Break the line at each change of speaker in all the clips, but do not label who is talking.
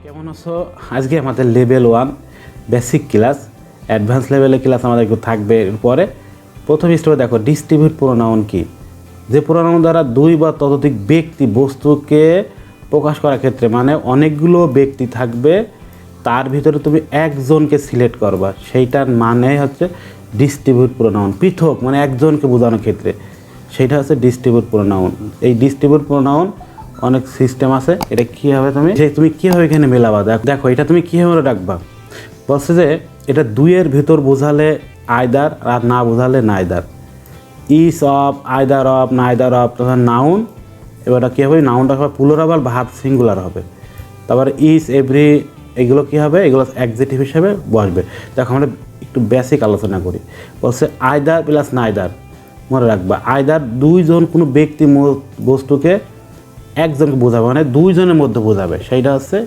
কেমন আছো? আজকে আমাদের লেভেল 1 বেসিক ক্লাস, অ্যাডভান্স লেভেলের ক্লাস আমাদের একটু থাকবে। এরপরে প্রথম স্টেপে দেখো ডিস্ট্রিবিউট প্রোনাউন কি। যে প্রোনাউন দ্বারা দুই বা ততোধিক ব্যক্তি বস্তুকে প্রকাশ করার ক্ষেত্রে, মানে অনেকগুলো ব্যক্তি থাকবে, তার ভিতরে তুমি একজনকে সিলেক্ট করবা, সেইটার মানে হচ্ছে ডিস্ট্রিবিউট প্রোনাউন। পৃথক মানে একজনকে বোঝানোর ক্ষেত্রে সেইটা হচ্ছে ডিস্ট্রিবিউট প্রোনাউন। এই ডিস্ট্রিবিউট প্রোনাউন অনেক সিস্টেম আছে। এটা কীভাবে তুমি কীভাবে এখানে মেলাবা, দেখো এটা তুমি কীভাবে রাখবা। বলছে যে এটা দুইয়ের ভিতর বোঝালে আইদার, আর না বোঝালে neither. Is of, either of, neither of, তখন নাউন। এবার কী হবে, নাউনটা হবে প্লুরাল, ভার্ব সিঙ্গুলার হবে। তারপরে ইস, এভরি, এগুলো কী হবে, এগুলো অ্যাডজেক্টিভ হিসেবে বসবে। দেখো আমরা একটু বেসিক আলোচনা করি। বলছে আইদার প্লাস নাইদার, মনে রাখবা আইদার দুইজন কোনো ব্যক্তি বস্তুকে একজনকে বোঝাবে, মানে দুইজনের মধ্যে বোঝাবে, সেইটা হচ্ছে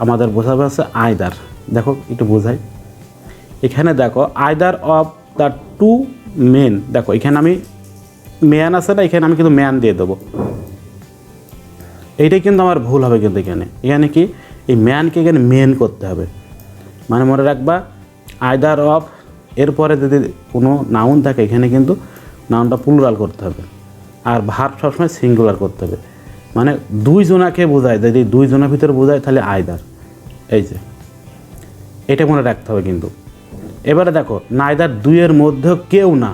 আমাদের বোঝাবে হচ্ছে আইদার। দেখো একটু বোঝাই, এখানে দেখো either of the two men. দেখো এখানে আমি ম্যান আছে না, এখানে আমি কিন্তু ম্যান দিয়ে দেবো। এইটাই কিন্তু আমার ভুল হবে, কিন্তু এখানে কি এই ম্যানকে এখানে মেন করতে হবে। মানে মনে রাখবা আইদার অফ, এরপরে যদি কোনো নাউন থাকে এখানে কিন্তু নাউনটা প্লুরাল করতে হবে, আর ভার্ব সবসময় সিঙ্গুলার করতে হবে। মানে দুইজনাকে বোঝায়, যদি দুইজনের ভিতরে বোঝায় তাহলে আইদার। এই যে এটা মনে রাখতে হবে কিন্তু। এবারে দেখো নাইদার দুইয়ের মধ্যেও কেউ না,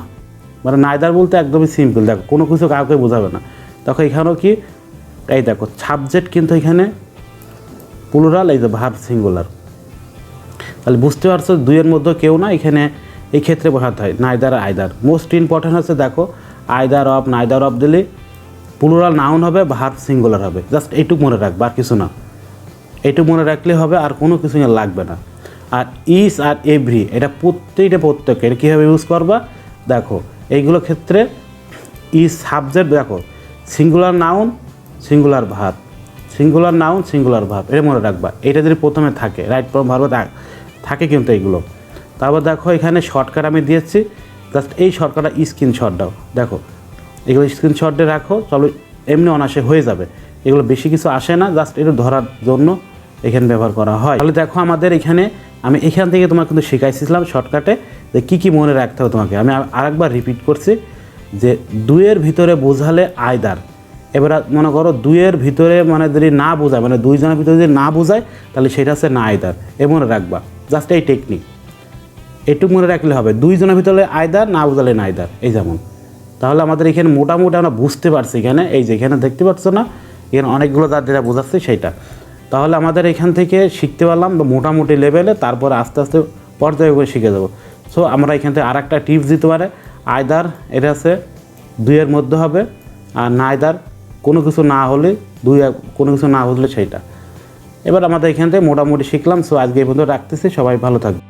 মানে নাইদার বলতে একদমই সিম্পল। দেখো কোনো কিছু কাউকে বোঝাবে না। দেখো এখানেও কি, এই দেখো সাবজেক্ট কিন্তু এখানে প্লুরাল, এই যে ভার্ব সিঙ্গুলার। তাহলে বুঝতে পারছো দুইয়ের মধ্যে কেউ না, এখানে এই ক্ষেত্রে বোঝাতে হয় নাইদার আইদার। মোস্ট ইম্পর্টেন্ট হচ্ছে দেখো আইদার অফ, নাইদার অফ দিলে প্লুরাল নাউন হবে, ভার্ব সিঙ্গুলার হবে। জাস্ট এইটুকু মনে রাখবে, আর কিছু না। এইটুকু মনে রাখলে হবে, আর কোনো কিছু লাগবে না। আর ইস আর এভরি, এটা প্রত্যেককে এটা কীভাবে ইউজ করবা দেখো। এইগুলো ক্ষেত্রে ইস সাবজেক্ট, দেখো singular noun, singular verb, singular noun, singular verb, এটা মনে রাখবা। এটা যদি প্রথমে থাকে, রাইট ফর্ম ভার্ব থাকে কিন্তু এইগুলো। তারপর দেখো এখানে শর্টকাট আমি দিয়েছি, জাস্ট এই শর্টকাটটা স্ক্রিনশট দাও। দেখো এগুলো স্ক্রিনশট দিয়ে রাখো, চলো এমনি অনায়াসে হয়ে যাবে। এগুলো বেশি কিছু আসে না, জাস্ট এটা ধরার জন্য এখানে ব্যবহার করা হয়। তাহলে দেখো আমাদের এখানে আমি এখান থেকে তোমাকে কিন্তু শিখাইছিলাম শর্টকাটে যে কী কী মনে রাখতে হবে তোমাকে। আমি আরেকবার রিপিট করছি যে দুইয়ের ভিতরে বোঝালে আইদার। এবার মনে করো দুইয়ের ভিতরে মানে যদি না বোঝায়, মানে দুইজনের ভিতরে যদি না বোঝায় তাহলে সেটা হচ্ছে না আইদার। এ মনে রাখবা, জাস্ট এই টেকনিক এটুকু মনে রাখলে হবে। দুইজনের ভিতরে আইদার, না বোঝালে না আইদার, এই যেমন। তাহলে আমাদের এখানে মোটামুটি আমরা বুঝতে পারছি। এখানে এই যে এখানে দেখতে পাচ্ছ না, এখানে অনেকগুলো তার যেটা বোঝাচ্ছে সেইটা। তাহলে আমাদের এখান থেকে শিখতে পারলাম মোটামুটি লেভেলে, তারপরে আস্তে আস্তে পর্যায়ে করে শিখে যাবো। সো আমরা এখান থেকে আরেকটা টিপস দিতে পারে, আইদার এটা আছে দুইয়ের মধ্যে হবে, আর নাইদার কোনো কিছু না হলে, কোনো কিছু না বুঝলে সেইটা। এবার আমাদের এখান থেকে মোটামুটি শিখলাম। সো আজকে এই পর্যন্ত রাখতেছি, সবাই ভালো থাকবে।